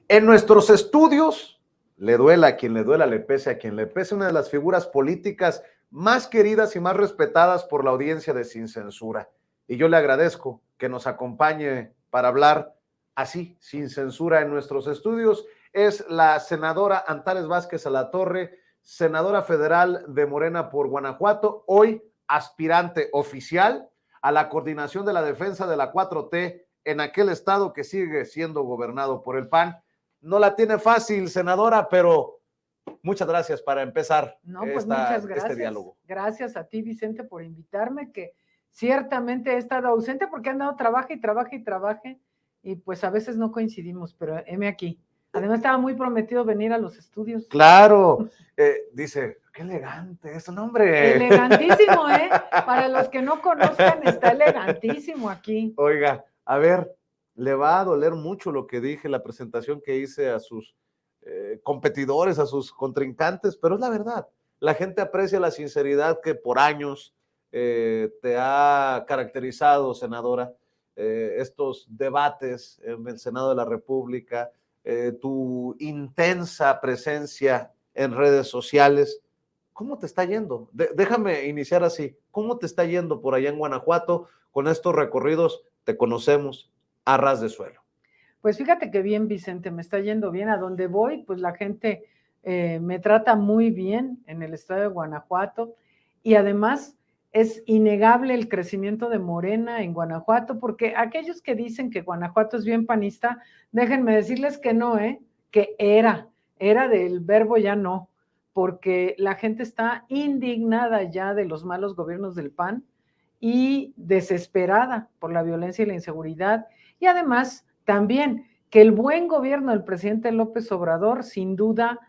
En nuestros estudios, le duela a quien le duela, le pese a quien le pese, una de las figuras políticas más queridas y más respetadas por la audiencia de Sin Censura. Y yo le agradezco que nos acompañe para hablar así, sin censura, en nuestros estudios. Es la senadora Antares Vázquez Alatorre, senadora federal de Morena por Guanajuato, hoy aspirante oficial a la coordinación de la defensa de la 4T en aquel estado que sigue siendo gobernado por el PAN. No la tiene fácil, senadora, pero muchas gracias para empezar muchas gracias. este diálogo. Gracias a ti, Vicente, por invitarme, que ciertamente he estado ausente porque he andado trabaje y pues a veces no coincidimos, pero heme aquí. Además estaba muy prometido venir a los estudios. Claro, dice, qué elegante es un hombre. Elegantísimo, ¿eh? Para los que no conozcan, está elegantísimo aquí. Oiga, a ver, le va a doler mucho lo que dije, la presentación que hice a sus competidores, a sus contrincantes, pero es la verdad. La gente aprecia la sinceridad que por años te ha caracterizado, senadora, estos debates en el Senado de la República, tu intensa presencia en redes sociales. ¿Cómo te está yendo? Déjame iniciar así. ¿Cómo te está yendo por allá en Guanajuato con estos recorridos? Te conocemos a ras de suelo. Pues fíjate que bien, Vicente, me está yendo bien. A donde voy, pues la gente me trata muy bien en el estado de Guanajuato y además es innegable el crecimiento de Morena en Guanajuato, porque aquellos que dicen que Guanajuato es bien panista, déjenme decirles que no, que era del verbo ya no, porque la gente está indignada ya de los malos gobiernos del PAN y desesperada por la violencia y la inseguridad, y además también que el buen gobierno del presidente López Obrador sin duda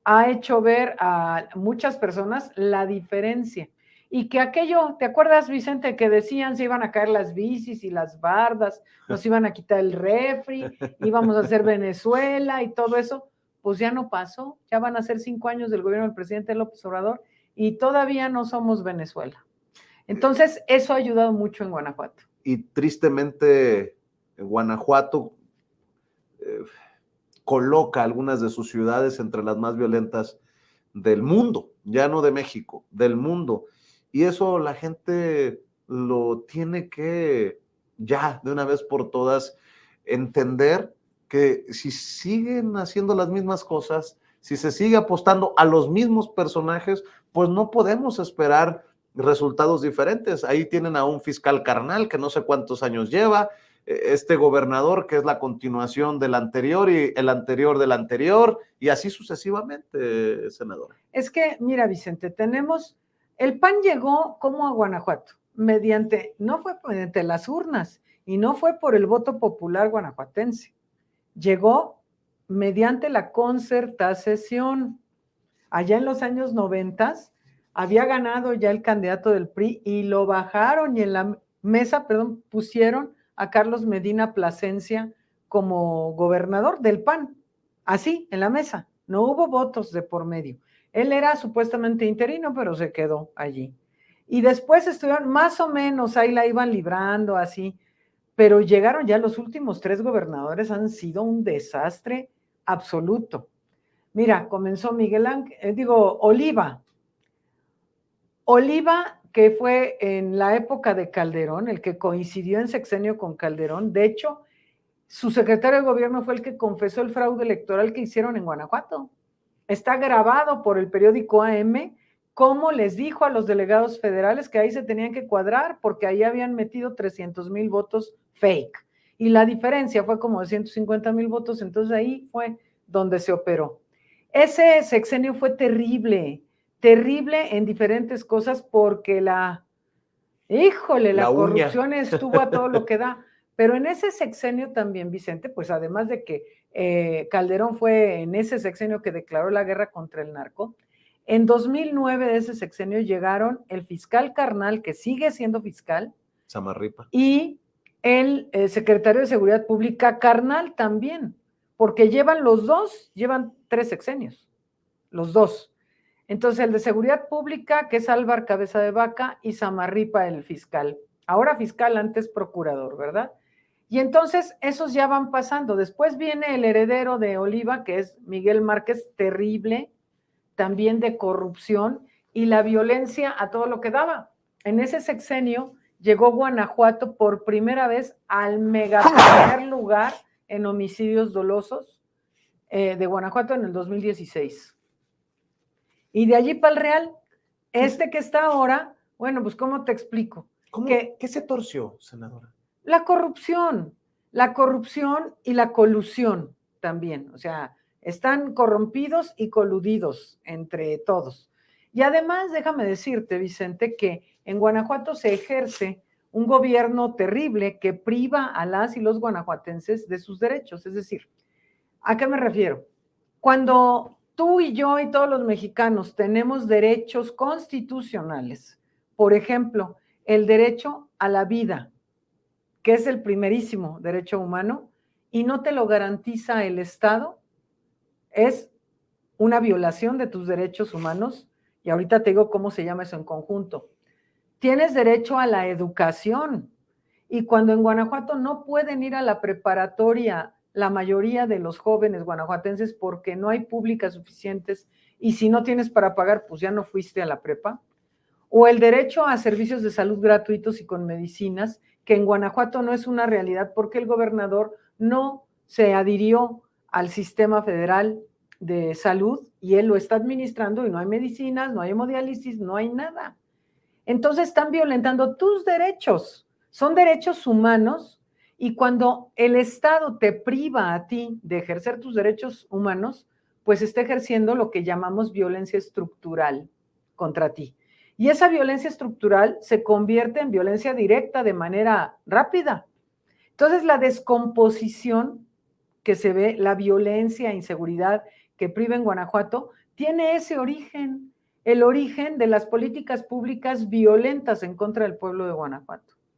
ha hecho ver a muchas personas la diferencia. Y que aquello, ¿te acuerdas, Vicente, que decían se iban a caer las bicis y las bardas, nos iban a quitar el refri, íbamos a hacer Venezuela y todo eso? Pues ya no pasó, ya van a ser 5 años del gobierno del presidente López Obrador y todavía no somos Venezuela. Entonces, eso ha ayudado mucho en Guanajuato. Y tristemente, Guanajuato coloca algunas de sus ciudades entre las más violentas del mundo, ya no de México, del mundo. Y eso la gente lo tiene que ya de una vez por todas entender, que si siguen haciendo las mismas cosas, si se sigue apostando a los mismos personajes, pues no podemos esperar resultados diferentes. Ahí tienen a un fiscal carnal que no sé cuántos años lleva, este gobernador que es la continuación del anterior y el anterior del anterior, y así sucesivamente, senadora. Es que, mira, Vicente, el PAN llegó como a Guanajuato, no fue mediante las urnas y no fue por el voto popular guanajuatense, llegó mediante la concertación. Allá en los años 90 había ganado ya el candidato del PRI y lo bajaron y en la mesa, pusieron a Carlos Medina Plasencia como gobernador del PAN, así, en la mesa, no hubo votos de por medio. Él era supuestamente interino, pero se quedó allí. Y después estuvieron más o menos, ahí la iban librando, así, pero llegaron ya los últimos 3 gobernadores, han sido un desastre absoluto. Mira, comenzó Oliva. Oliva, que fue en la época de Calderón, el que coincidió en sexenio con Calderón. De hecho, su secretario de gobierno fue el que confesó el fraude electoral que hicieron en Guanajuato. Está grabado por el periódico AM cómo les dijo a los delegados federales que ahí se tenían que cuadrar porque ahí habían metido 300,000 votos fake. Y la diferencia fue como de 150,000 votos, entonces ahí fue donde se operó. Ese sexenio fue terrible en diferentes cosas porque la corrupción estuvo a todo lo que da. Pero en ese sexenio también, Vicente, pues además de que Calderón fue en ese sexenio que declaró la guerra contra el narco, en 2009 de ese sexenio llegaron el fiscal carnal, que sigue siendo fiscal, Samarripa, y el secretario de Seguridad Pública carnal también, porque llevan 3 sexenios, los dos. Entonces, el de Seguridad Pública, que es Álvar Cabeza de Vaca, y Samarripa, el fiscal. Ahora fiscal, antes procurador, ¿verdad? Y entonces esos ya van pasando. Después viene el heredero de Oliva, que es Miguel Márquez, terrible, también de corrupción y la violencia a todo lo que daba. En ese sexenio llegó Guanajuato por primera vez al mega primer lugar en homicidios dolosos de Guanajuato en el 2016. Y de allí para el Real, que está ahora, bueno, pues ¿cómo te explico? ¿Qué se torció, senadora? La corrupción y la colusión también, o sea, están corrompidos y coludidos entre todos. Y además, déjame decirte, Vicente, que en Guanajuato se ejerce un gobierno terrible que priva a las y los guanajuatenses de sus derechos. Es decir, ¿a qué me refiero? Cuando tú y yo y todos los mexicanos tenemos derechos constitucionales, por ejemplo, el derecho a la vida, que es el primerísimo derecho humano, y no te lo garantiza el Estado, es una violación de tus derechos humanos, y ahorita te digo cómo se llama eso en conjunto. Tienes derecho a la educación, y cuando en Guanajuato no pueden ir a la preparatoria la mayoría de los jóvenes guanajuatenses porque no hay públicas suficientes, y si no tienes para pagar, pues ya no fuiste a la prepa, o el derecho a servicios de salud gratuitos y con medicinas, que en Guanajuato no es una realidad porque el gobernador no se adhirió al sistema federal de salud y él lo está administrando y no hay medicinas, no hay hemodiálisis, no hay nada. Entonces están violentando tus derechos, son derechos humanos, y cuando el Estado te priva a ti de ejercer tus derechos humanos, pues está ejerciendo lo que llamamos violencia estructural contra ti. Y esa violencia estructural se convierte en violencia directa de manera rápida. Entonces, la descomposición que se ve, la violencia e inseguridad que priva en Guanajuato, tiene ese origen, el origen de las políticas públicas violentas en contra del pueblo de Guanajuato.